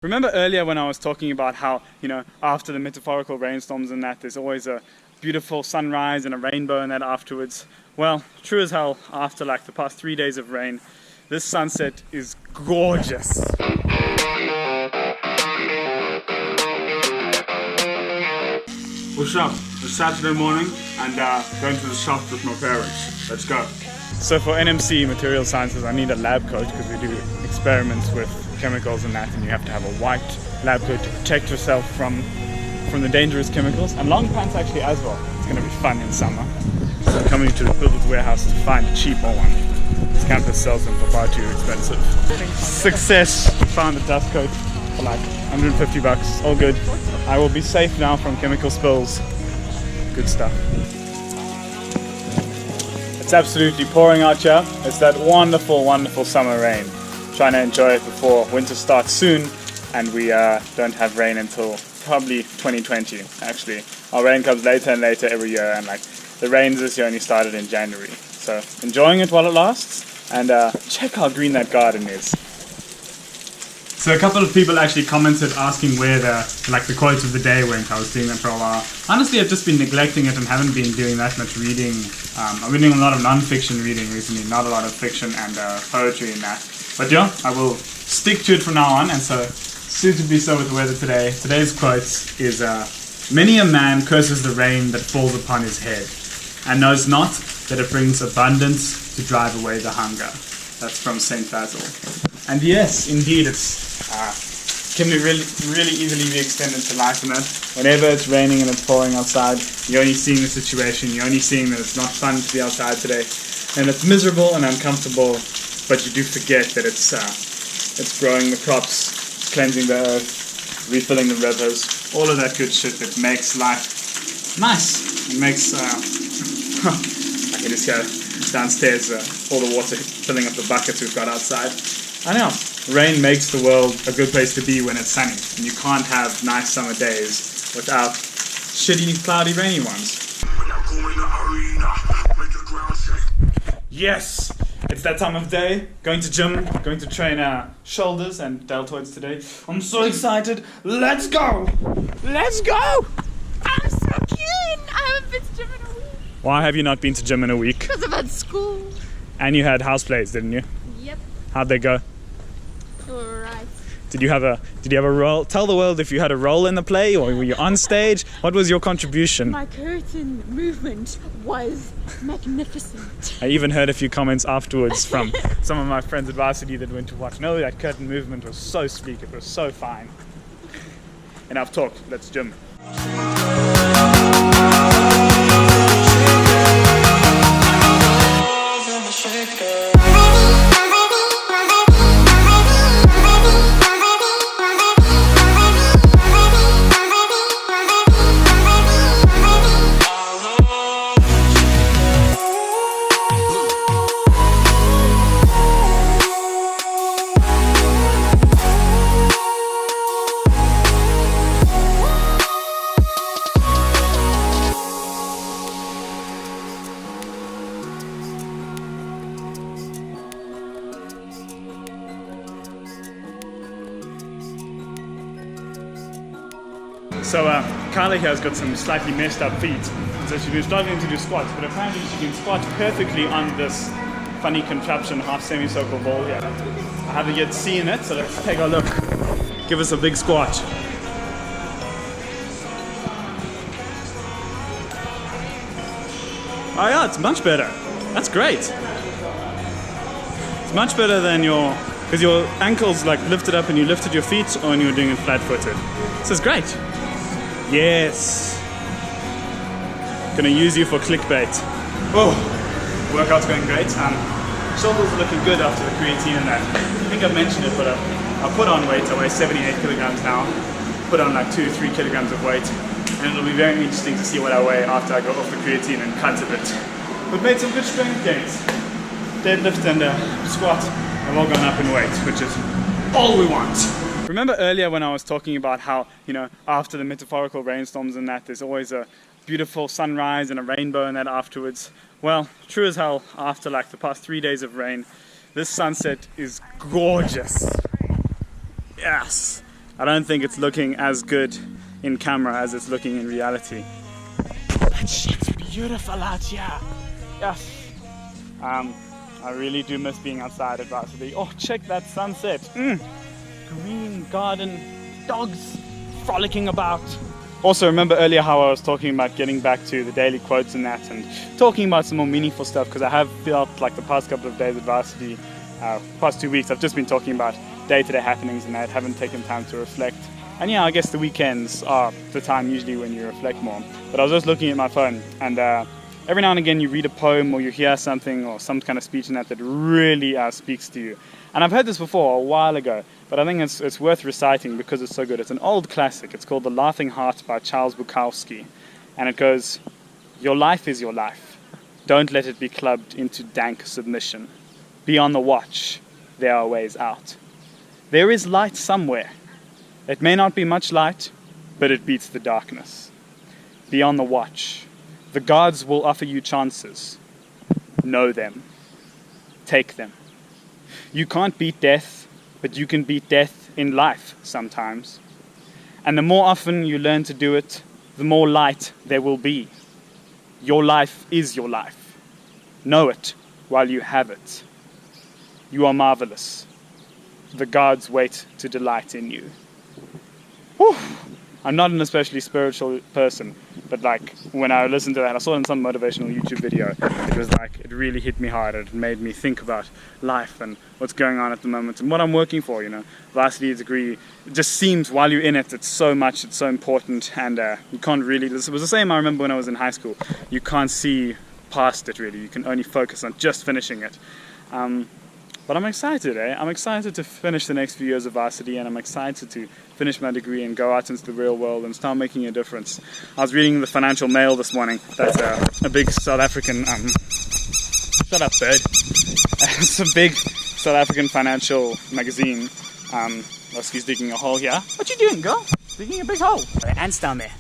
Remember earlier when I was talking about how, after the metaphorical rainstorms and that, there's always a beautiful sunrise and a rainbow and that afterwards? Well, true as hell, after like the past 3 days of rain, this sunset is gorgeous. What's up? It's Saturday morning and going to the shop with my parents. Let's go. So for NMC Material Sciences, I need a lab coat because we do experiments with chemicals and that, and you have to have a white lab coat to protect yourself from the dangerous chemicals, and long pants actually as well. It's going to be fun in summer. So I'm coming to the Builder's Warehouse to find a cheaper one. This campus sells them for far too expensive. Success! Found a dust coat for like 150 bucks. All good. I will be safe now from chemical spills. Good stuff. It's absolutely pouring out here. It's that wonderful, wonderful summer rain. Trying to enjoy it before winter starts soon, and we don't have rain until probably 2020. Actually, our rain comes later and later every year, and like the rains this year only started in January. So enjoying it while it lasts, and check how green that garden is. So a couple of people actually commented asking where the quotes of the day went. I was doing them for a while. Honestly, I've just been neglecting it and haven't been doing that much reading. I've been doing a lot of non-fiction reading recently, not a lot of fiction and poetry and that. But yeah, I will stick to it from now on, and so suitably so with the weather today. Today's quote is, "Many a man curses the rain that falls upon his head, and knows not that it brings abundance to drive away the hunger." That's from St. Basil. And yes, indeed, can be really easily be extended to life in that. Whenever it's raining and it's pouring outside, you're only seeing the situation, you're only seeing that it's not fun to be outside today, and it's miserable and uncomfortable, but you do forget that it's growing the crops, cleansing the earth, refilling the rivers, all of that good shit that makes life nice. It makes, I can just go downstairs, all the water filling up the buckets we've got outside. I know, rain makes the world a good place to be when it's sunny, and you can't have nice summer days without shitty, cloudy, rainy ones. Yes! It's that time of day, going to gym, going to train shoulders and deltoids today. I'm so excited, let's go! Let's go! I'm so keen! I haven't been to gym in a week. Why have you not been to gym in a week? Because I've had school. And you had house plays, didn't you? Yep. How'd they go? Alright. Did you have a role? Tell the world if you had a role in the play, or were you on stage? What was your contribution? My curtain movement was magnificent. I even heard a few comments afterwards from some of my friends at varsity that went to watch. No, that curtain movement was so sleek, it was so fine. Enough talk, let's gym. So Carla here has got some slightly messed up feet, so she's been struggling to do squats, but apparently she can squat perfectly on this funny contraption half semicircle ball here. I haven't yet seen it, so let's take a look. Give us a big squat. Oh yeah, it's much better. That's great. It's much better than because your ankles like lifted up and you lifted your feet, or when you were doing it flat-footed. This is great. Yes. Gonna use you for clickbait. Oh, workout's going great. Shoulders are looking good after the creatine and that. I think I've mentioned it, but I put on weight. I weigh 78 kilograms now. Put on like 2-3 kilograms of weight, and it'll be very interesting to see what I weigh after I go off the creatine and cut a bit. We've made some good strength gains. Deadlift and squat have all gone up in weight, which is all we want. Remember earlier when I was talking about how, after the metaphorical rainstorms and that, there's always a beautiful sunrise and a rainbow and that afterwards? Well, true as hell, after like the past 3 days of rain, this sunset is gorgeous. Yes. I don't think it's looking as good in camera as it's looking in reality. That shit's beautiful out here. Yes. I really do miss being outside at Varsity. Oh, check that sunset. Green garden, dogs frolicking about. Also, remember earlier how I was talking about getting back to the daily quotes and that, and talking about some more meaningful stuff, because I have felt like the past couple of days at Varsity, past 2 weeks, I've just been talking about day-to-day happenings and that, haven't taken time to reflect. And yeah, I guess the weekends are the time usually when you reflect more. But I was just looking at my phone, and every now and again you read a poem or you hear something or some kind of speech in that really speaks to you. And I've heard this before a while ago, but I think it's worth reciting because it's so good. It's an old classic. It's called The Laughing Heart by Charles Bukowski. And it goes, "Your life is your life. Don't let it be clubbed into dank submission. Be on the watch. There are ways out. There is light somewhere. It may not be much light, but it beats the darkness. Be on the watch. The gods will offer you chances. Know them. Take them. You can't beat death, but you can beat death in life sometimes. And the more often you learn to do it, the more light there will be. Your life is your life. Know it while you have it. You are marvelous. The gods wait to delight in you." Whew. I'm not an especially spiritual person, but like when I listened to that, I saw it in some motivational YouTube video. It was like, it really hit me hard. It made me think about life and what's going on at the moment and what I'm working for, you know. Varsity degree, it just seems while you're in it, it's so much, it's so important, and you can't really, this was the same I remember when I was in high school. You can't see past it really, you can only focus on just finishing it. But I'm excited, I'm excited to finish the next few years of Varsity, and I'm excited to finish my degree and go out into the real world and start making a difference. I was reading the Financial Mail this morning. That's a big South African, shut up bird. It's a big South African financial magazine. He's digging a hole here. What you doing, girl? Digging a big hole. There are ants down there.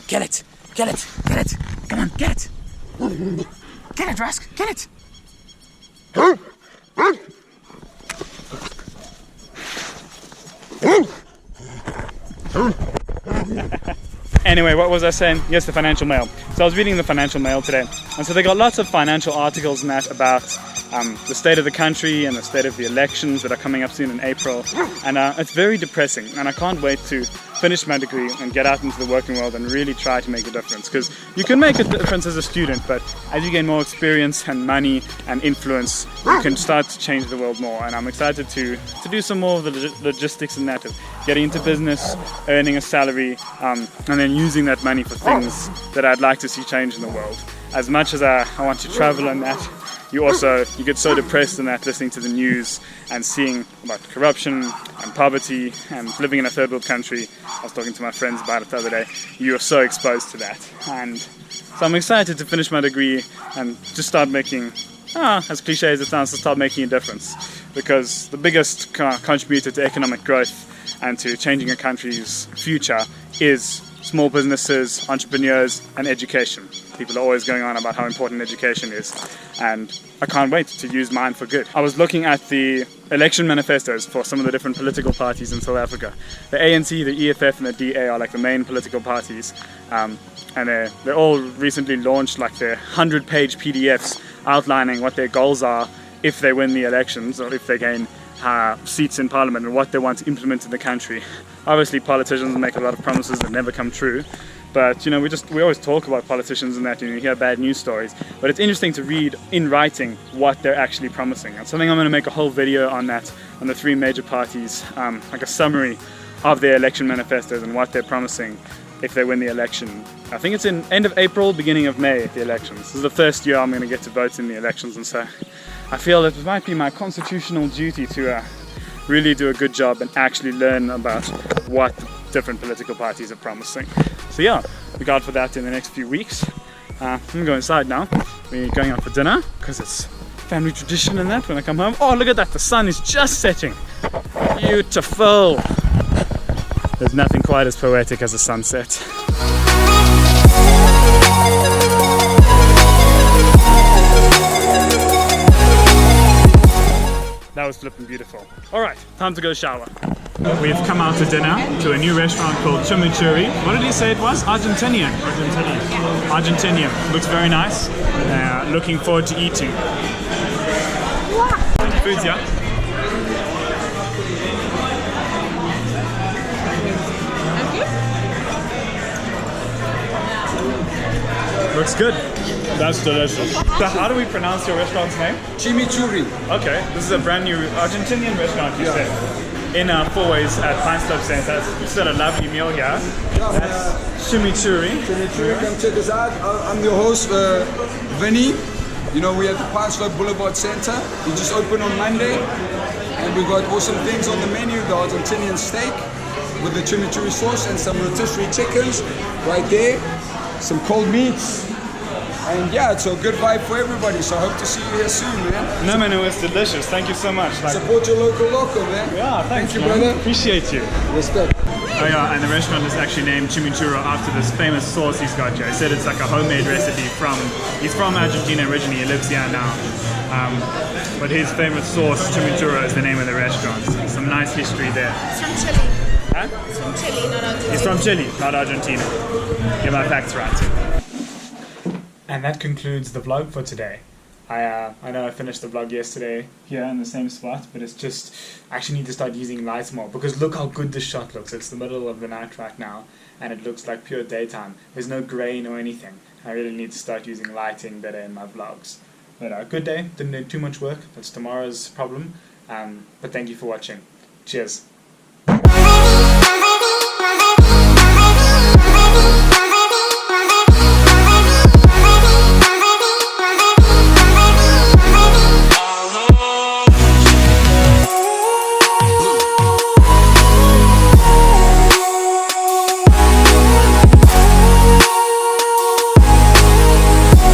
Get it, get it, get it. Come on, get it. Get it, Rask, get it. Anyway, what was I saying? Yes, the Financial Mail. So I was reading the Financial Mail today, and so they got lots of financial articles and that about the state of the country and the state of the elections that are coming up soon in April, and it's very depressing, and I can't wait to finish my degree and get out into the working world and really try to make a difference, because you can make a difference as a student, but as you gain more experience and money and influence, you can start to change the world more. And I'm excited to do some more of the logistics in that, of getting into business, earning a salary, and then using that money for things that I'd like to see change in the world. As much as I want to travel and that, you get so depressed in that, listening to the news and seeing about corruption and poverty and living in a third world country. I was talking to my friends about it the other day. You are so exposed to that, and so I'm excited to finish my degree and just start making, as cliche as it sounds, to start making a difference, because the biggest contributor to economic growth and to changing a country's future is small businesses, entrepreneurs, and education. People are always going on about how important education is, and I can't wait to use mine for good. I was looking at the election manifestos for some of the different political parties in South Africa. The ANC, the EFF, and the DA are like the main political parties, and they're all recently launched like their 100-page PDFs outlining what their goals are if they win the elections, or if they gain seats in parliament, and what they want to implement in the country. Obviously politicians make a lot of promises that never come true, but you know, we always talk about politicians and that, you hear bad news stories, but it's interesting to read in writing what they're actually promising. And something I'm going to make a whole video on that, on the three major parties, like a summary of their election manifestos and what they're promising if they win the election. I think it's in end of April, beginning of May, the elections. This is the first year I'm going to get to vote in the elections, and so I feel that it might be my constitutional duty to really do a good job and actually learn about what different political parties are promising. So yeah, look out for that in the next few weeks. I'm going to go inside now. We're going out for dinner because it's family tradition and that when I come home. Oh, look at that, the sun is just setting. Beautiful. There's nothing quite as poetic as a sunset. That was flipping beautiful. Alright, time to go shower. We've come out to dinner to a new restaurant called Chimichurri. What did he say it was? Argentinian. Argentinian. Looks very nice. Looking forward to eating. Food's yeah. Looks good. That's delicious. So how do we pronounce your restaurant's name? Chimichurri. Okay, this is a brand new Argentinian restaurant, you said. In Four Ways at Pine Slope Center. You said a lovely meal here. That's Chimichurri. Chimichurri, come check us out. I'm your host, Vinny. You know, we're at the Pine Slope Boulevard Center. We just opened on Monday. And we've got awesome things on the menu. The Argentinian steak with the chimichurri sauce and some rotisserie chickens right there. Some cold meats. And yeah, it's a good vibe for everybody, so I hope to see you here soon, man. No, man, it was delicious. Thank you so much. Support your local, man. Yeah, Thank you, man. brother. Appreciate you. Respect. Oh yeah, and the restaurant is actually named Chimichurro after this famous sauce he's got here. He said it's like a homemade recipe he's from Argentina originally, he lives here now. But his famous sauce, Chimichurro, is the name of the restaurant. Some nice history there. It's from Chile. Huh? It's from Chile, not Argentina. He's from Chile, not Argentina. Get my facts right. And that concludes the vlog for today. I know I finished the vlog yesterday here in the same spot, but it's just, I actually need to start using lights more, because look how good this shot looks. It's the middle of the night right now, and it looks like pure daytime. There's no grain or anything. I really need to start using lighting better in my vlogs. But good day, didn't do too much work. That's tomorrow's problem. But thank you for watching. Cheers.